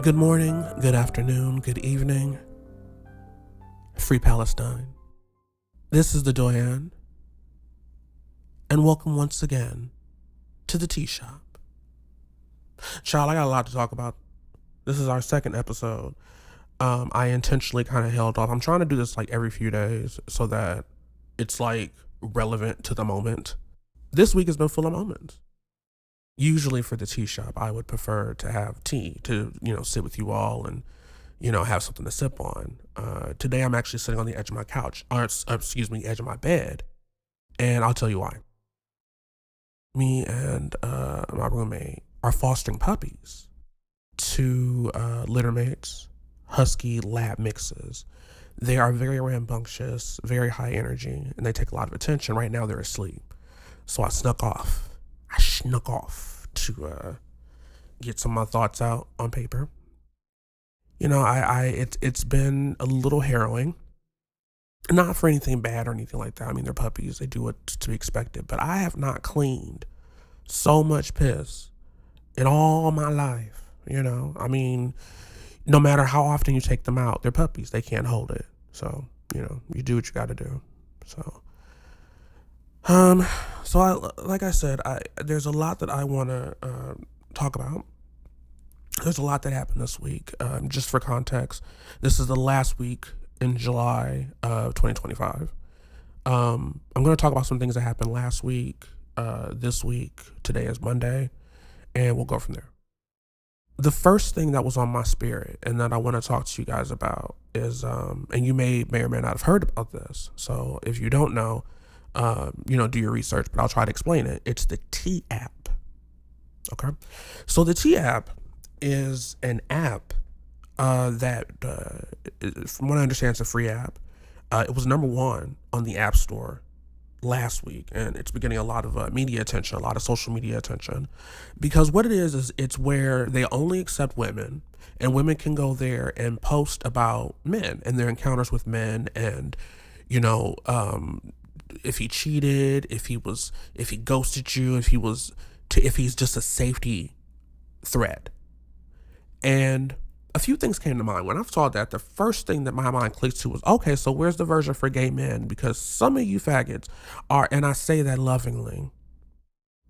Good morning, good afternoon, good evening. Free Palestine. This is the Doyen, and welcome once again to the Tea Shop. Child, I got a lot to talk about. This is our second episode. I intentionally kind of held off. I'm trying to do this like every few days so that it's like relevant to the moment. This week has been full of moments. Usually for the tea shop, I would prefer to have tea to, sit with you all and, have something to sip on. Today I'm actually sitting on the edge of my couch, edge of my bed. And I'll tell you why. Me and my roommate are fostering puppies. Two littermates, husky lab mixes. They are very rambunctious, very high energy, and they take a lot of attention. Right now they're asleep. So I snuck off to get some of my thoughts out on paper. It's been a little harrowing. Not for anything bad or anything like that. I mean, they're puppies. They do what's to be expected. But I have not cleaned so much piss in all my life. No matter how often you take them out, they're puppies. They can't hold it. So, you do what you got to do. Like I said, there's a lot that I want to talk about. There's a lot that happened this week. Just for context, this is the last week in July of 2025. I'm going to talk about some things that happened last week, this week. Today is Monday, and we'll go from there. The first thing that was on my spirit and that I want to talk to you guys about is, and you may or may not have heard about this. So if you don't know, do your research, but I'll try to explain it. It's the T app. Okay. So the T app is an app that, from what I understand, it's a free app. It was number one on the App Store last week, and it's been getting a lot of media attention, a lot of social media attention, because what it is it's where they only accept women, and women can go there and post about men and their encounters with men, and if he cheated, if he ghosted you, if he's just a safety threat. And a few things came to mind. When I saw that, the first thing that my mind clicked to was, okay, so where's the version for gay men? Because some of you faggots are, and I say that lovingly,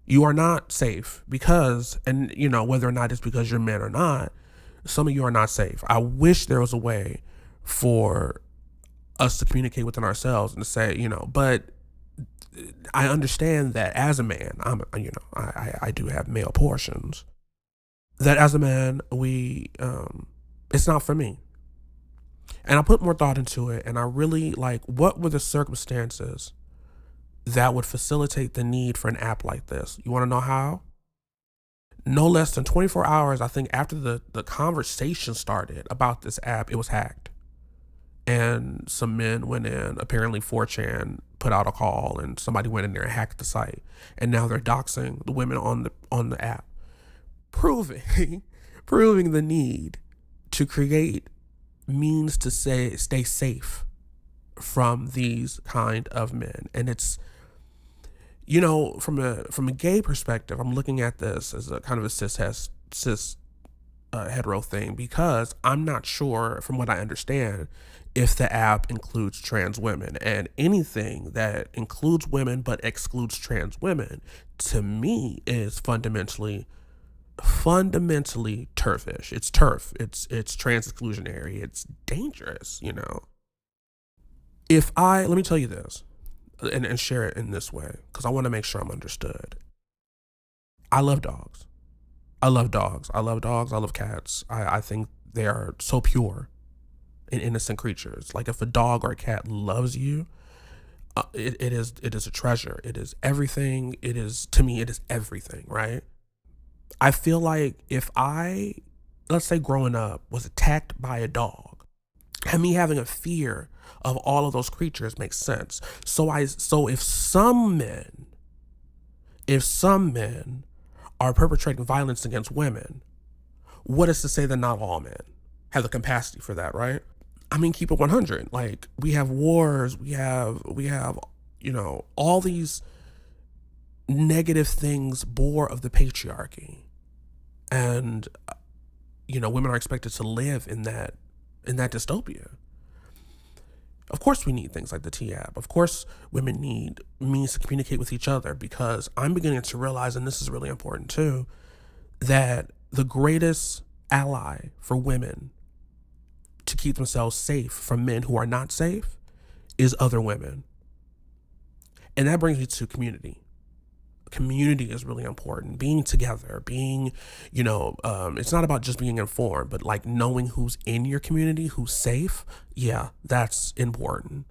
you are not safe because, and whether or not it's because you're men or not, some of you are not safe. I wish there was a way for us to communicate within ourselves and to say, but I understand that as a man, I do have male portions. That as a man, it's not for me. And I put more thought into it, and I really what were the circumstances that would facilitate the need for an app like this? You want to know how? No less than 24 hours, I think, after the conversation started about this app, it was hacked. And some men went in, apparently 4chan put out a call, and somebody went in there and hacked the site. And now they're doxing the women on the app, proving the need to create means to stay safe from these kind of men. And it's, from a gay perspective, I'm looking at this as a kind of a cis hetero thing, because I'm not sure, from what I understand, if the app includes trans women. And anything that includes women but excludes trans women, to me, is fundamentally turfish. It's turf. It's trans exclusionary. It's dangerous. Let me tell you this, and share it in this way, because I want to make sure I'm understood. I love dogs. I love dogs. I love cats. I think they are so pure and innocent creatures. Like, if a dog or a cat loves you, it is a treasure. It is everything. To me, it is everything, right? I feel like if I, let's say growing up, was attacked by a dog, and me having a fear of all of those creatures makes sense. So if some men are perpetrating violence against women, what is to say that not all men have the capacity for that, right? I mean, keep it 100. Like, we have wars, we have all these negative things bore of the patriarchy. And women are expected to live in that dystopia. Of course, we need things like the T app. Of course, women need means to communicate with each other, because I'm beginning to realize, and this is really important too, that the greatest ally for women to keep themselves safe from men who are not safe is other women. And that brings me to community. Community is really important. Being together, it's not about just being informed, but like knowing who's in your community, who's safe. Yeah, that's important.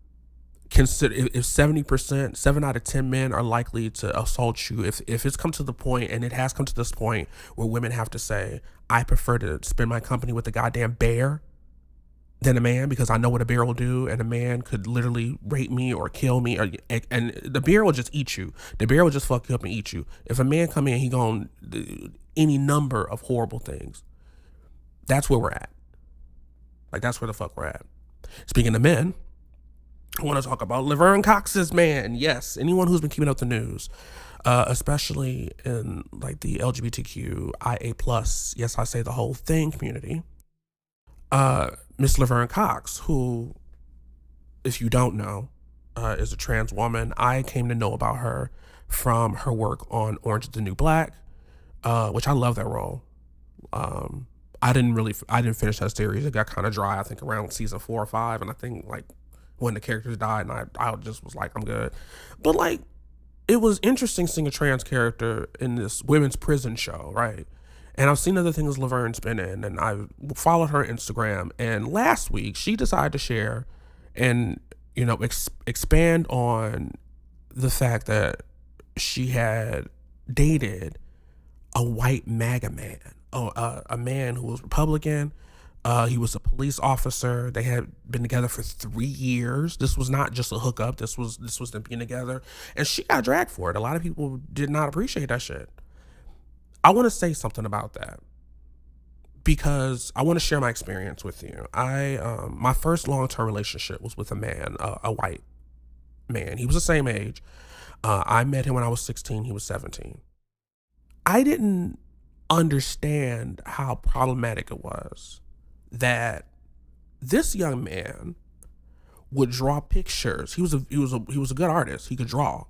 Consider if 70%, 7 out of 10 men are likely to assault you. If it's come to the point, and it has come to this point, where women have to say, I prefer to spend my company with a goddamn bear than a man, because I know what a bear will do, and a man could literally rape me or kill me, and the bear will just eat you. The bear will just fuck you up and eat you. If a man come in, he gonna do any number of horrible things. That's where we're at. Like, that's where the fuck we're at. Speaking of men, I want to talk about Laverne Cox's man. Yes, anyone who's been keeping up the news, especially in like the LGBTQIA+, yes, I say the whole thing community. Miss Laverne Cox, who, if you don't know, is a trans woman. I came to know about her from her work on Orange is the New Black, which I love that role. I didn't finish that series. It got kind of dry, I think, around season 4 or 5. And I think like when the characters died, and I just was like, I'm good. But like, it was interesting seeing a trans character in this women's prison show, right? And I've seen other things Laverne's been in, and I followed her Instagram. And last week, she decided to share and, expand on the fact that she had dated a white MAGA man, a man who was Republican. He was a police officer. They had been together for 3 years. This was not just a hookup. This was them being together. And she got dragged for it. A lot of people did not appreciate that shit. I want to say something about that, because I want to share my experience with you. My first long-term relationship was with a man, a white man. He was the same age. I met him when I was 16. He was 17. I didn't understand how problematic it was that this young man would draw pictures. He was a good artist. He could draw.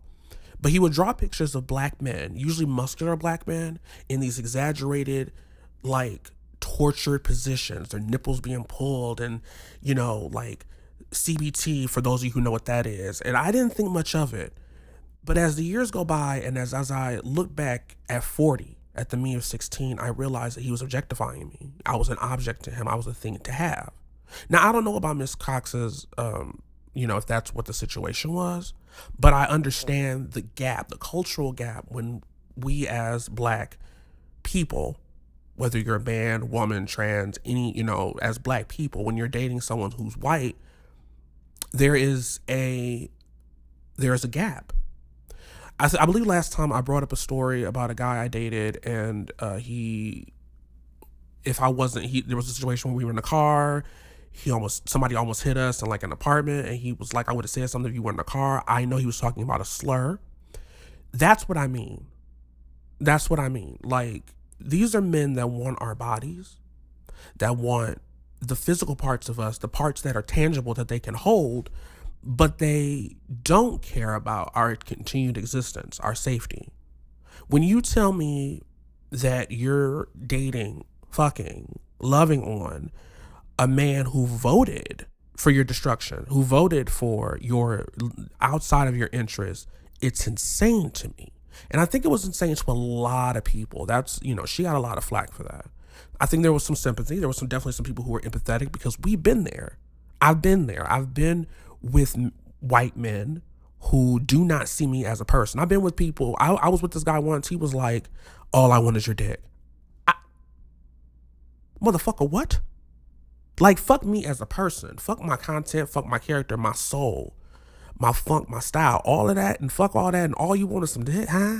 But he would draw pictures of black men, usually muscular black men, in these exaggerated, like, tortured positions. Their nipples being pulled, and, like CBT, for those of you who know what that is. And I didn't think much of it. But as the years go by, and as I look back at 40, at the me of 16, I realized that he was objectifying me. I was an object to him. I was a thing to have. Now, I don't know about Miss Cox's, if that's what the situation was, but I understand the gap, the cultural gap, when we as black people, whether you're a man, woman, trans, as black people, when you're dating someone who's white, there is a gap. I believe last time I brought up a story about a guy I dated, and there was a situation where we were in the car. Somebody almost hit us in like an apartment, and he was like, I would have said something if you were in the car. I know he was talking about a slur. That's what I mean. Like, these are men that want our bodies, that want the physical parts of us, the parts that are tangible that they can hold, but they don't care about our continued existence, our safety. When you tell me that you're dating, fucking, loving on a man who voted for your destruction, who voted for your outside of your interests, it's insane to me. And I think it was insane to a lot of people. That's, she got a lot of flack for that. I think there was some sympathy. There was definitely some people who were empathetic, because we've been there. I've been there. I've been with white men who do not see me as a person. I've been with people. I was with this guy once. He was like, all I want is your dick. Motherfucker, what? Like, fuck me as a person. Fuck my content. Fuck my character, my soul, my funk, my style, all of that, and fuck all that, and all you want is some dick, huh?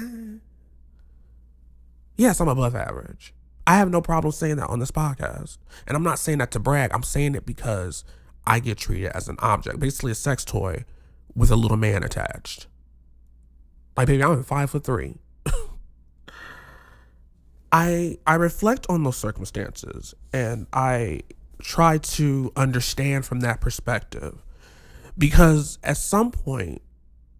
Yes, I'm above average. I have no problem saying that on this podcast. And I'm not saying that to brag. I'm saying it because I get treated as an object, basically a sex toy with a little man attached. Like, baby, I'm 5'3". I reflect on those circumstances and I try to understand from that perspective, because at some point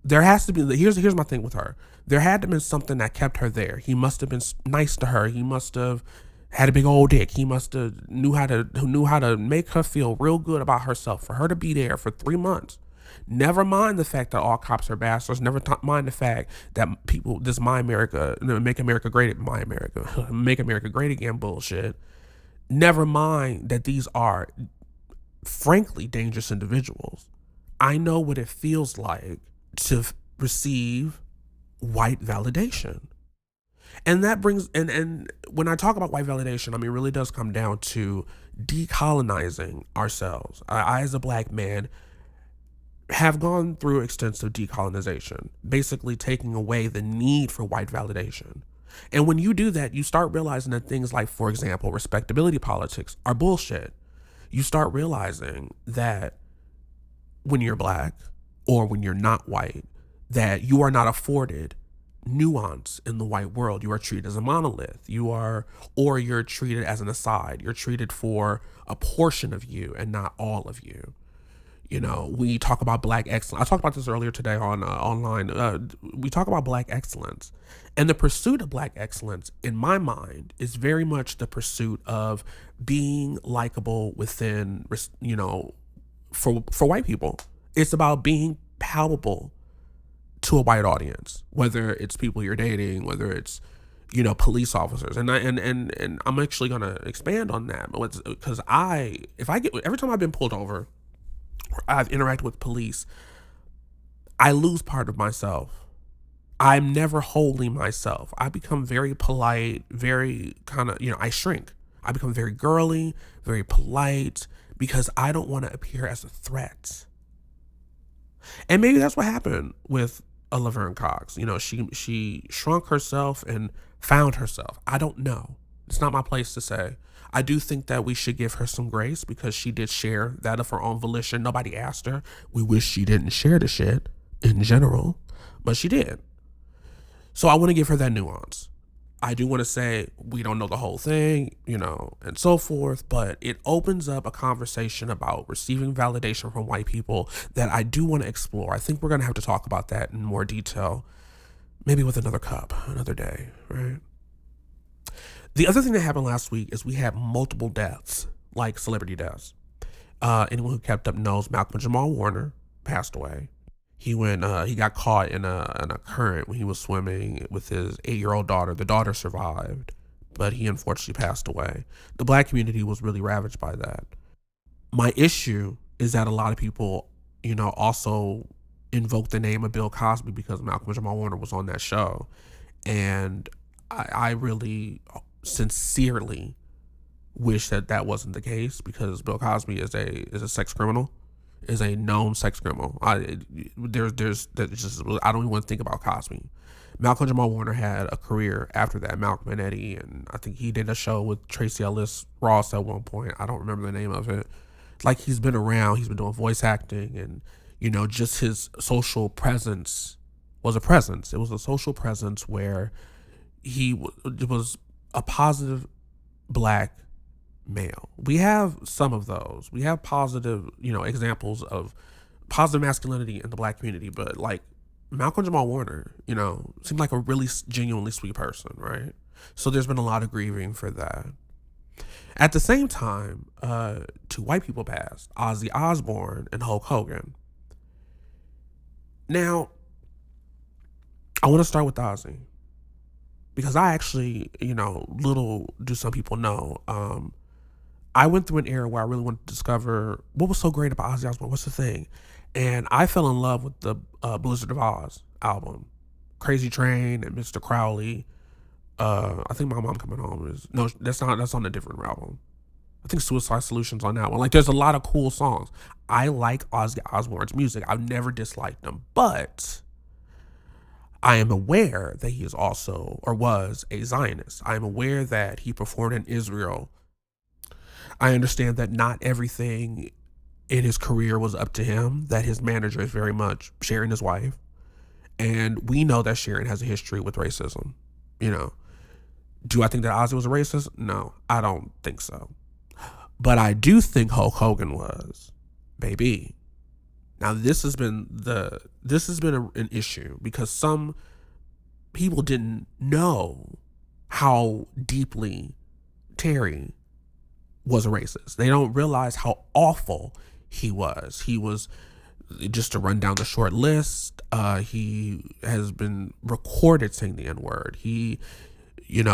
there has to be, here's my thing with her. There had to have been something that kept her there. He must have been nice to her. He must have had a big old dick. He must have knew how to make her feel real good about herself for her to be there for 3 months. Never mind the fact that all cops are bastards. Never mind the fact that people, this My America, make America great, My America, make America great again bullshit. Never mind that these are, frankly, dangerous individuals. I know what it feels like to receive white validation. And that brings, and when I talk about white validation, I mean, it really does come down to decolonizing ourselves. I, as a black man, have gone through extensive decolonization, basically taking away the need for white validation. And when you do that, you start realizing that things like, for example, respectability politics are bullshit. You start realizing that when you're black or when you're not white, that you are not afforded nuance in the white world. You are treated as a monolith. You're treated as an aside. You're treated for a portion of you and not all of you. You know, we talk about black excellence. I talked about this earlier today on online. We talk about black excellence, and the pursuit of black excellence, in my mind, is very much the pursuit of being likable within, you know, for white people. It's about being palatable to a white audience, whether it's people you're dating, whether it's, you know, police officers. And I'm actually gonna expand on that, because every time I've been pulled over, I've interacted with police, I lose part of myself. I'm never wholly myself. I become very polite, very kind of, you know, I shrink. I become very girly, very polite, because I don't want to appear as a threat. And maybe that's what happened with Laverne Cox. You know, she shrunk herself and found herself. I don't know. It's not my place to say. I do think that we should give her some grace, because she did share that of her own volition. Nobody asked her. We wish she didn't share the shit in general, but she did. So I want to give her that nuance. I do want to say we don't know the whole thing, you know, and so forth, but it opens up a conversation about receiving validation from white people that I do want to explore. I think we're going to have to talk about that in more detail, maybe with another cup, another day, right? The other thing that happened last week is we had multiple deaths, like celebrity deaths. Anyone who kept up knows Malcolm Jamal Warner passed away. He got caught in a current when he was swimming with his 8-year-old daughter. The daughter survived, but he unfortunately passed away. The black community was really ravaged by that. My issue is that a lot of people, you know, also invoke the name of Bill Cosby because Malcolm Jamal Warner was on that show. And I really sincerely wish that wasn't the case, because Bill Cosby is a sex criminal, is a known sex criminal. I don't even want to think about Cosby. Malcolm Jamal Warner had a career after that, Malcolm and Eddie, and I think he did a show with Tracee Ellis Ross at one point. I don't remember the name of it. Like, he's been around, he's been doing voice acting, and, you know, just his social presence was a presence. It was a social presence where it was a positive black male. We have some of those. We have positive, you know, examples of positive masculinity in the black community, but like Malcolm Jamal Warner, you know, seemed like a really genuinely sweet person, right? So there's been a lot of grieving for that. At the same time, two white people passed, Ozzy Osbourne and Hulk Hogan. Now, I want to start with Ozzy, because I actually, you know, little do some people know, I went through an era where I really wanted to discover what was so great about Ozzy Osbourne. What's the thing? And I fell in love with the Blizzard of Oz album, Crazy Train and Mr. Crowley. I think My Mom Coming Home is, no, that's on a different album. I think Suicide Solution's on that one. Like, there's a lot of cool songs. I like Ozzy Osbourne's music. I've never disliked him, but I am aware that he is also, or was, a Zionist. I am aware that he performed in Israel. I understand that not everything in his career was up to him, that his manager is very much Sharon, his wife. And we know that Sharon has a history with racism. You know, Do I think that Ozzy was a racist? No, I don't think so. But I do think Hulk Hogan was, baby. Now this has been an issue because some people didn't know how deeply Terry was a racist. They don't realize how awful he was. He was, just to run down the short list, he has been recorded saying the N-word. He, when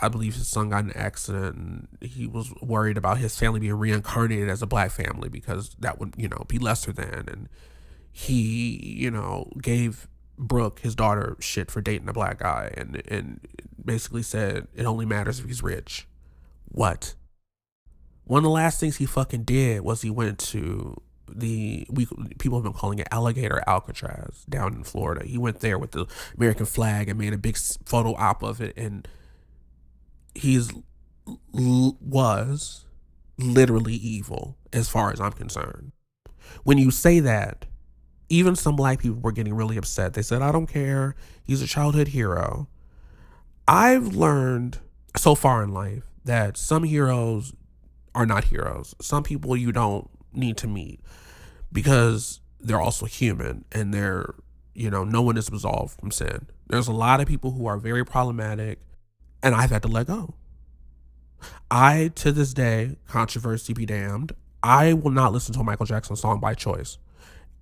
I believe his son got in an accident and he was worried about his family being reincarnated as a black family because that would, be lesser than. And he, gave Brooke, his daughter, shit for dating a black guy and basically said it only matters if he's rich. What? One of the last things he fucking did was he went to people have been calling it Alligator Alcatraz down in Florida. He went there with the American flag and made a big photo op of it, and was literally evil as far as I'm concerned. When you say that, even some black people were getting really upset. They said, I don't care. He's a childhood hero. I've learned so far in life that some heroes are not heroes. Some people you don't need to meet because they're also human and they're, no one is absolved from sin. There's a lot of people who are very problematic and I've had to let go. I, to this day, controversy be damned, I will not listen to a Michael Jackson song by choice.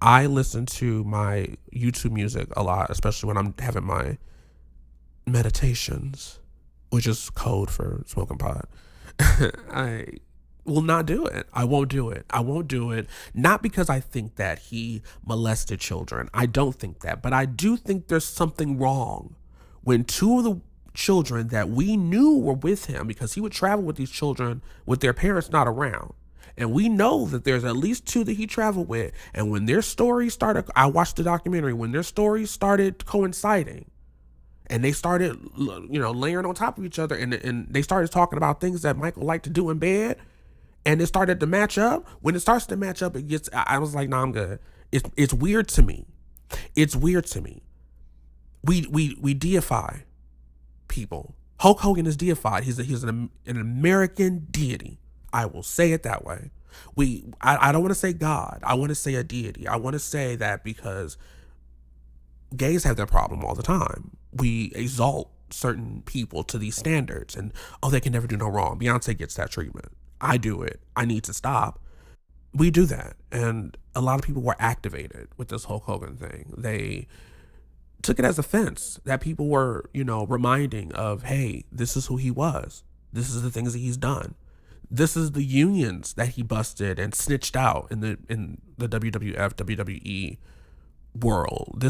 I listen to my YouTube music a lot, especially when I'm having my meditations, which is code for smoking pot. I will not do it. I won't do it. I won't do it. Not because I think that he molested children. I don't think that. But I do think there's something wrong when two of the children that we knew were with him, because he would travel with these children with their parents not around. And we know that there's at least two that he traveled with. And when their stories started, I watched the documentary, when their stories started coinciding and they started, layering on top of each other and they started talking about things that Michael liked to do in bed and it started to match up. When it starts to match up, I was like, nah, I'm good. It's weird to me. It's weird to me. We deify people. Hulk Hogan is deified. He's an American deity. I will say it that way. I don't want to say God. I want to say a deity. I want to say that because gays have that problem all the time. We exalt certain people to these standards and, they can never do no wrong. Beyonce gets that treatment. I do it. I need to stop. We do that. And a lot of people were activated with this Hulk Hogan thing. They took it as offense that people were, reminding of, hey, this is who he was. This is the things that he's done. This is the unions that he busted and snitched out in the WWF, WWE world.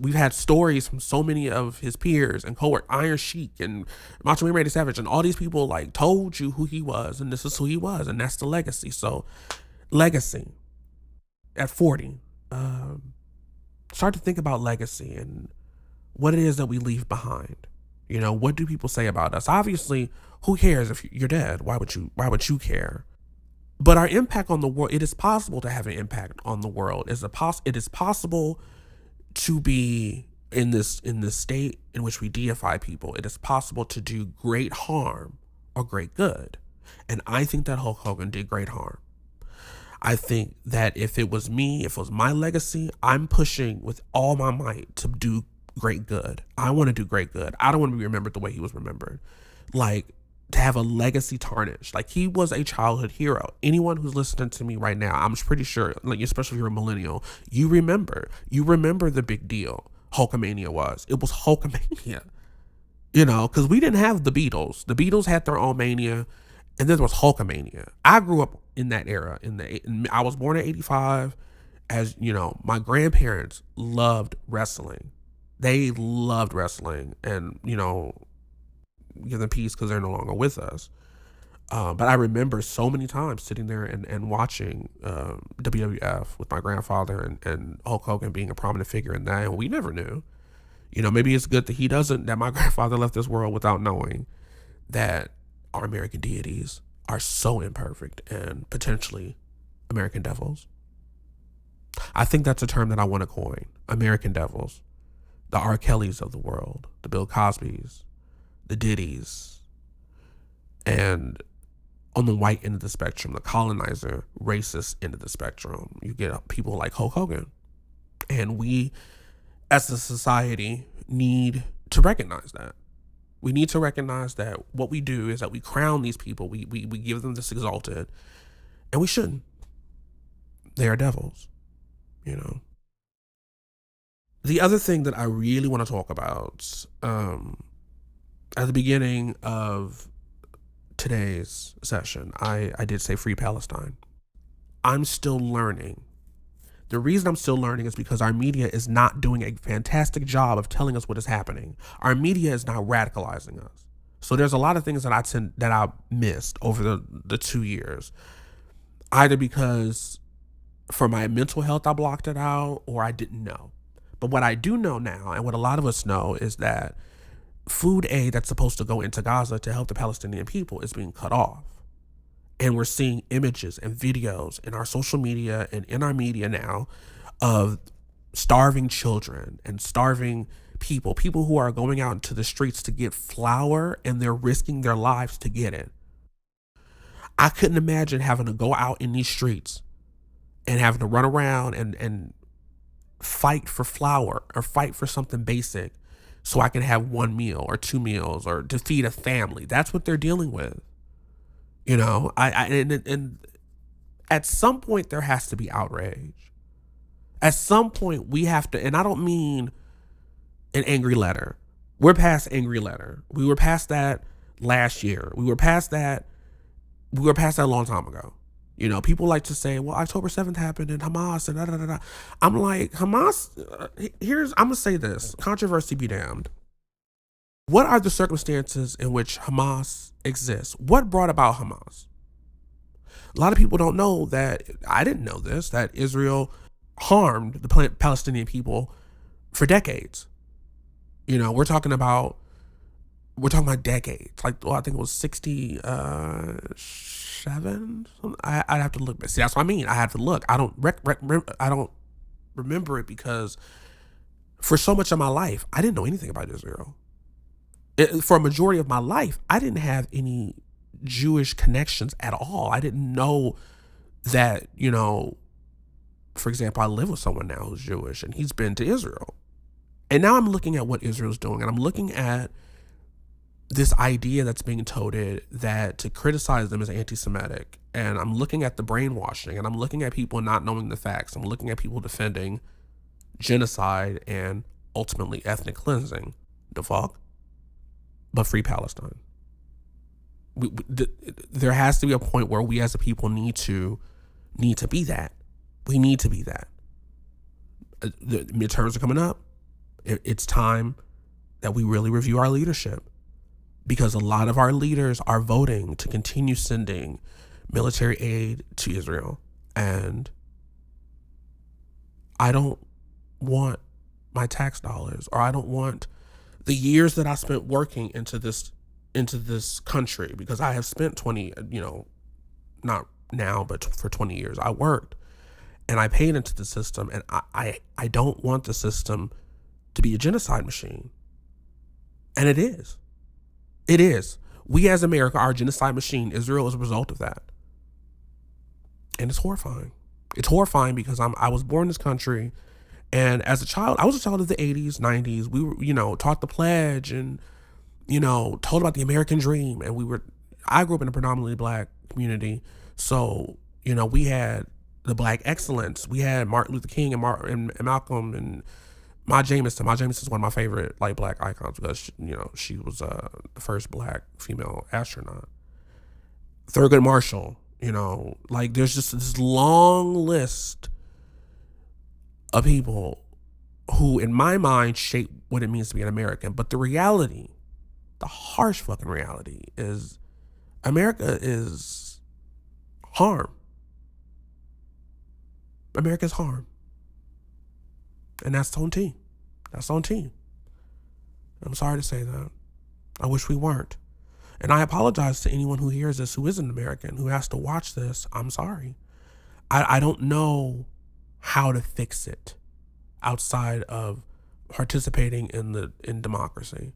We've had stories from so many of his peers and coworkers, Iron Sheik and Macho Man Randy Savage, and all these people told you who he was, and this is who he was, and that's the legacy. So, legacy at 40, start to think about legacy and what it is that we leave behind. What do people say about us? Obviously, who cares if you're dead? Why would you care? But our impact on the world, it is possible to have an impact on the world. It is possible to be in this state in which we deify people. It is possible to do great harm or great good. And I think that Hulk Hogan did great harm. I think that if it was me, if it was my legacy, I'm pushing with all my might to do great good. I want to do great good. I don't want to be remembered the way he was remembered. To have a legacy tarnished. He was a childhood hero. Anyone who's listening to me right now, I'm pretty sure, especially if you're a millennial, you remember the big deal Hulkamania was. It was Hulkamania. Because we didn't have the Beatles. The Beatles had their own mania, and then there was Hulkamania. I grew up in that era. I was born in 85. As my grandparents loved wrestling. They loved wrestling, and give them peace because they're no longer with us. But I remember so many times sitting there and watching WWF with my grandfather and Hulk Hogan being a prominent figure in that, and we never knew. Maybe it's good that my grandfather left this world without knowing that our American deities are so imperfect and potentially American devils. I think that's a term that I want to coin. American devils. The R. Kellys of the world. The Bill Cosbys. the Diddies, and on the white end of the spectrum, the colonizer, racist end of the spectrum, you get people like Hulk Hogan. And we, as a society, need to recognize that. We need to recognize that what we do is that we crown these people, we give them this exalted, and we shouldn't. They are devils, you know. The other thing that I really want to talk about, at the beginning of today's session, I did say free Palestine. I'm still learning. The reason I'm still learning is because our media is not doing a fantastic job of telling us what is happening. Our media is not radicalizing us. So there's a lot of things that I missed over the 2 years, either because for my mental health I blocked it out or I didn't know. But what I do know now, and what a lot of us know, is that food aid that's supposed to go into Gaza to help the Palestinian people is being cut off. And we're seeing images and videos in our social media and in our media now of starving children and starving people who are going out into the streets to get flour, and they're risking their lives to get it. I couldn't imagine having to go out in these streets and having to run around and fight for flour or fight for something basic so I can have 1 meal or 2 meals or to feed a family. That's what they're dealing with. You know, and at some point there has to be outrage. At some point we have to, and I don't mean an angry letter. We're past angry letter. We were past that last year. We were past that a long time ago. You know, people like to say, well, October 7th happened and Hamas and da da da da. I'm like, Hamas, I'm gonna say this, controversy be damned. What are the circumstances in which Hamas exists? What brought about Hamas? A lot of people don't know that, I didn't know this, that Israel harmed the Palestinian people for decades. You know, we're talking about decades. Like, well, I think it was 67. I'd have to look. See, that's what I mean. I have to look. I don't remember it because for so much of my life, I didn't know anything about Israel. For a majority of my life, I didn't have any Jewish connections at all. I didn't know that, you know, for example, I live with someone now who's Jewish and he's been to Israel. And now I'm looking at what Israel's doing, and I'm looking at this idea that's being toted that to criticize them is anti-Semitic. And I'm looking at the brainwashing, and I'm looking at people not knowing the facts. I'm looking at people defending genocide and ultimately ethnic cleansing. The fuck? But free Palestine. There has to be a point where we as a people need to be that. We need to be that. The midterms are coming up. It's time that we really review our leadership, because a lot of our leaders are voting to continue sending military aid to Israel. And I don't want my tax dollars, or I don't want the years that I spent working into this country, because I have spent 20, you know, not now, but for 20 years, I worked and I paid into the system, and I don't want the system to be a genocide machine. And it is. It is. We as America are a genocide machine. Israel is a result of that. And it's horrifying. It's horrifying because I was born in this country, and as a child, I was a child of the 80s, 90s. We were, you know, taught the pledge and, you know, told about the American dream. And I grew up in a predominantly black community. So, you know, we had the black excellence. We had Martin Luther King and Malcolm and Ma Jameson. Ma Jameson is one of my favorite like black icons because, you know, she was the first black female astronaut. Thurgood Marshall, you know, like there's just this long list of people who, in my mind, shape what it means to be an American. But the reality, the harsh fucking reality, is America is harm. America's harm. And that's on team. That's on team. I'm sorry to say that. I wish we weren't. And I apologize to anyone who hears this who isn't American, who has to watch this. I'm sorry. I don't know how to fix it outside of participating in democracy.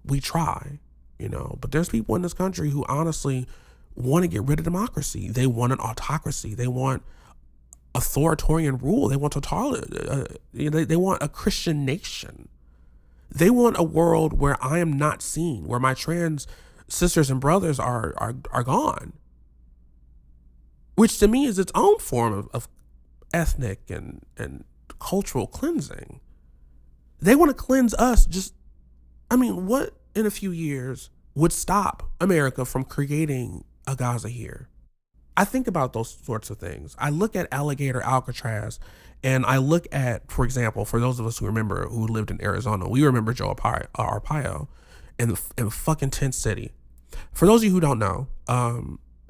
We try, but there's people in this country who honestly want to get rid of democracy. They want an autocracy. They want authoritarian rule. They want they want a Christian nation. They want a world where I am not seen, where my trans sisters and brothers are gone, which to me is its own form of ethnic and cultural cleansing. They want to cleanse us. What in a few years would stop America from creating a Gaza here? I think about those sorts of things. I look at Alligator Alcatraz, and I look at, for example, for those of us who lived in Arizona, we remember Joe Arpaio in fucking Tent City. For those of you who don't know,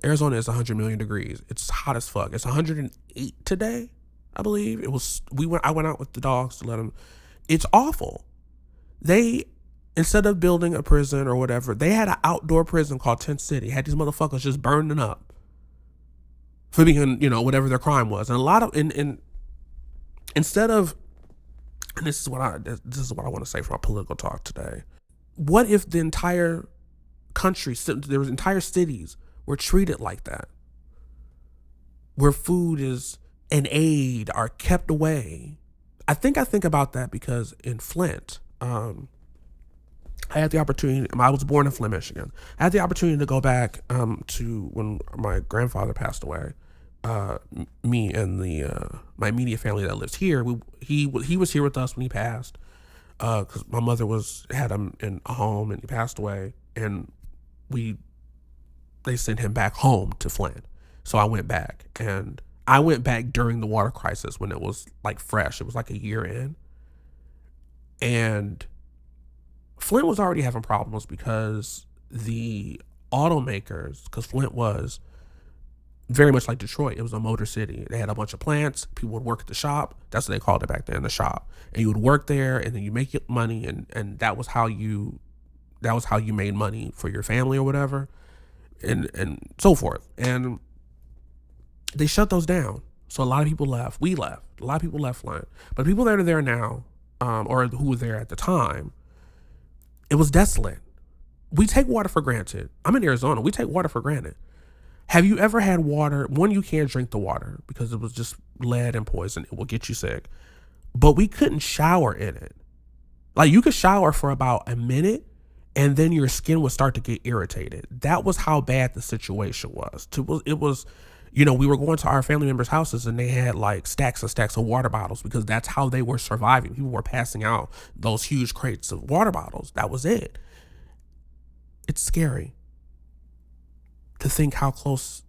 Arizona is 100 million degrees. It's hot as fuck. It's 108 today, I believe. I went out with the dogs to let them. It's awful. Instead of building a prison or whatever, they had an outdoor prison called Tent City. Had these motherfuckers just burning up for being, whatever their crime was. And a lot of, instead of, and this is what I want to say for my political talk today. What if the entire country, there was entire cities were treated like that? Where food and aid are kept away. I think about that because in Flint, I had the opportunity. I was born in Flint, Michigan. I had the opportunity to go back to when my grandfather passed away. Me and my immediate family that lives here. He was here with us when he passed, because my mother had him in a home and he passed away, and they sent him back home to Flint. So I went back, and I went back during the water crisis when it was like fresh. It was like a year in, and Flint was already having problems because the automakers, because Flint was very much like Detroit. It was a motor city. They had a bunch of plants. People would work at the shop. That's what they called it back then, the shop. And you would work there, and then you make money, and that was how you made money for your family or whatever, and so forth. And they shut those down. So a lot of people left. We left. A lot of people left Flint. But people that are there now, or who were there at the time, it was desolate. We take water for granted. I'm in Arizona. We take water for granted. Have you ever had water? One, you can't drink the water because it was just lead and poison. It will get you sick. But we couldn't shower in it. Like, you could shower for about a minute and then your skin would start to get irritated. That was how bad the situation was. It was, we were going to our family members' houses and they had like stacks and stacks of water bottles because that's how they were surviving. People were passing out those huge crates of water bottles. That was it. It's scary to think how close,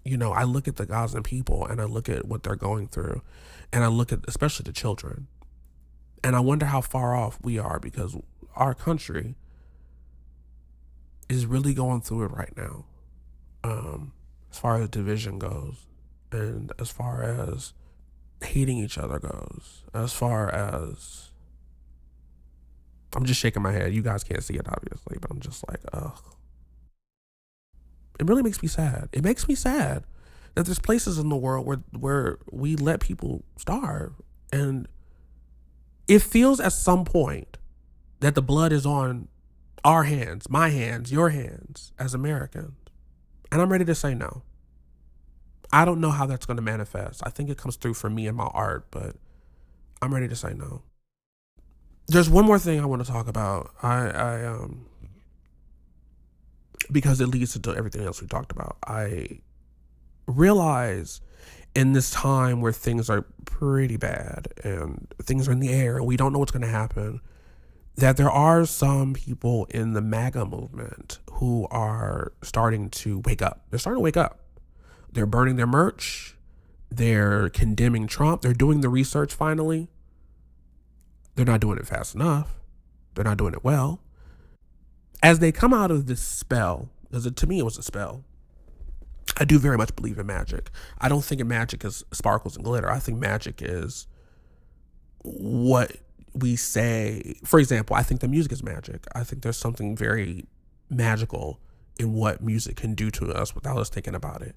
I look at the Gazan people and I look at what they're going through, and I look at especially the children, and I wonder how far off we are, because our country is really going through it right now, as far as division goes, and as far as hating each other goes, as far as, I'm just shaking my head. You guys can't see it, obviously, but I'm just like, ugh. It really makes me sad. It makes me sad that there's places in the world where we let people starve. And it feels at some point that the blood is on our hands, my hands, your hands as Americans. And I'm ready to say no. I don't know how that's going to manifest. I think it comes through for me and my art, but I'm ready to say no. There's one more thing I want to talk about. Because it leads to everything else we talked about. I realize in this time where things are pretty bad and things are in the air and we don't know what's going to happen, that there are some people in the MAGA movement who are starting to wake up. They're starting to wake up. They're burning their merch. They're condemning Trump. They're doing the research finally. They're not doing it fast enough. They're not doing it well. As they come out of this spell, because to me it was a spell, I do very much believe in magic. I don't think of magic as sparkles and glitter. I think magic is what we say. For example, I think the music is magic. I think there's something very magical in what music can do to us without us thinking about it.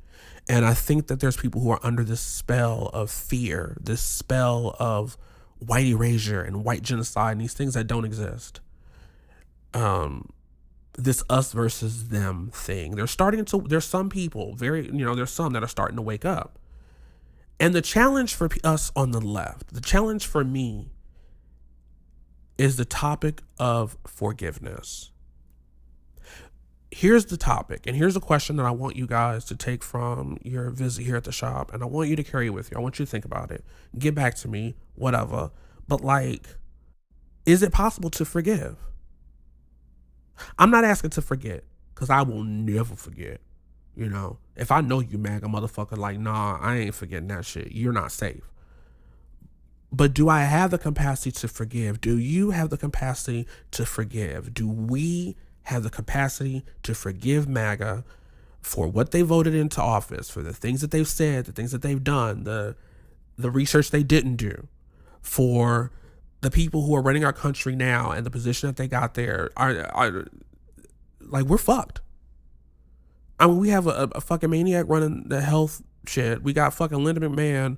And I think that there's people who are under this spell of fear, this spell of white erasure and white genocide and these things that don't exist. this us versus them thing. There's some people, there's some that are starting to wake up. And the challenge for us on the left, the challenge for me, is the topic of forgiveness. Here's the topic, and here's a question that I want you guys to take from your visit here at the shop, and I want you to carry it with you. I want you to think about it. Get back to me, whatever. But is it possible to forgive? I'm not asking to forget, because I will never forget. If I know you MAGA motherfucker, nah, I ain't forgetting that shit. You're not safe. But do I have the capacity to forgive? Do you have the capacity to forgive? Do we have the capacity to forgive MAGA for what they voted into office, for the things that they've said, the things that they've done, the research they didn't do, for the people who are running our country now and the position that they got there? We're fucked. I mean, we have a fucking maniac running the health shit. We got fucking Linda McMahon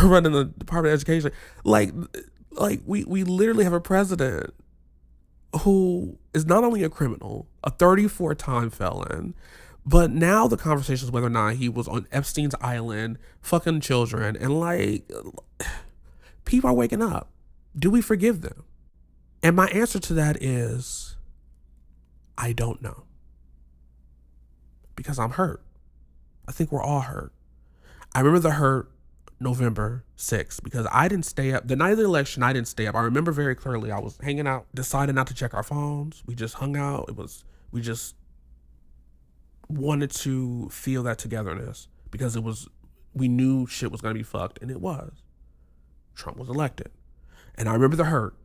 running the Department of Education. We literally have a president who is not only a criminal, a 34-time felon, but now the conversation is whether or not he was on Epstein's island fucking children. And people are waking up. Do we forgive them? And my answer to that is, I don't know. Because I'm hurt. I think we're all hurt. I remember the hurt November 6th, because I didn't stay up. The night of the election, I didn't stay up. I remember very clearly. I was hanging out, decided not to check our phones. We just hung out. We just wanted to feel that togetherness, because we knew shit was going to be fucked, and it was. Trump was elected. And I remember the hurt.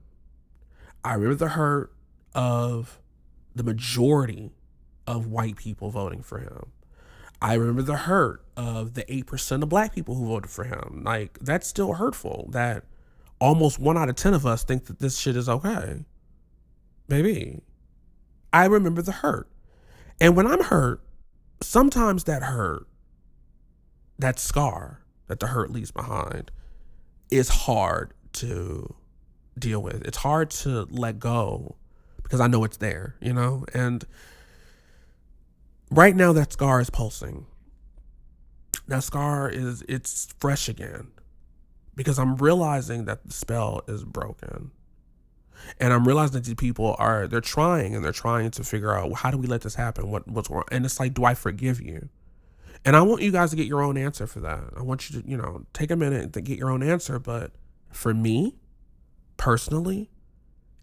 I remember the hurt of the majority of white people voting for him. I remember the hurt of the 8% of black people who voted for him. That's still hurtful, that almost 1 out of 10 of us think that this shit is okay. Maybe. I remember the hurt. And when I'm hurt, sometimes that hurt, that scar that the hurt leaves behind, is hard to deal with. It's hard to let go, because I know it's there, and right now that scar is pulsing. That scar it's fresh again, because I'm realizing that the spell is broken. And I'm realizing that these people they're trying to figure out, how do we let this happen? What's wrong? And it's do I forgive you? And I want you guys to get your own answer for that. I want you to, take a minute to get your own answer. But for me, personally,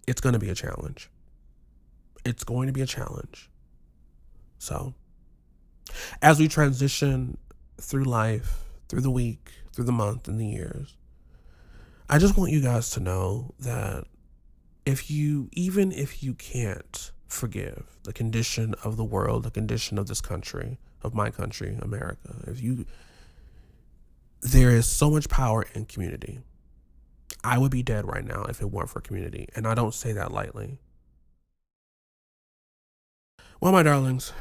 it's going to be a challenge. It's going to be a challenge. So, as we transition through life, through the week, through the month, and the years, I just want you guys to know that even if you can't forgive the condition of the world, the condition of this country, of my country, America, there is so much power in community. I would be dead right now if it weren't for community, and I don't say that lightly. Well, my darlings,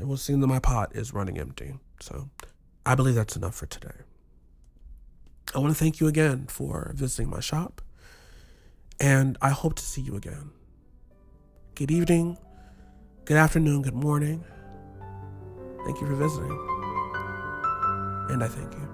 it will seem that my pot is running empty, so I believe that's enough for today. I want to thank you again for visiting my shop, and I hope to see you again. Good evening, good afternoon, good morning. Thank you for visiting, and I thank you.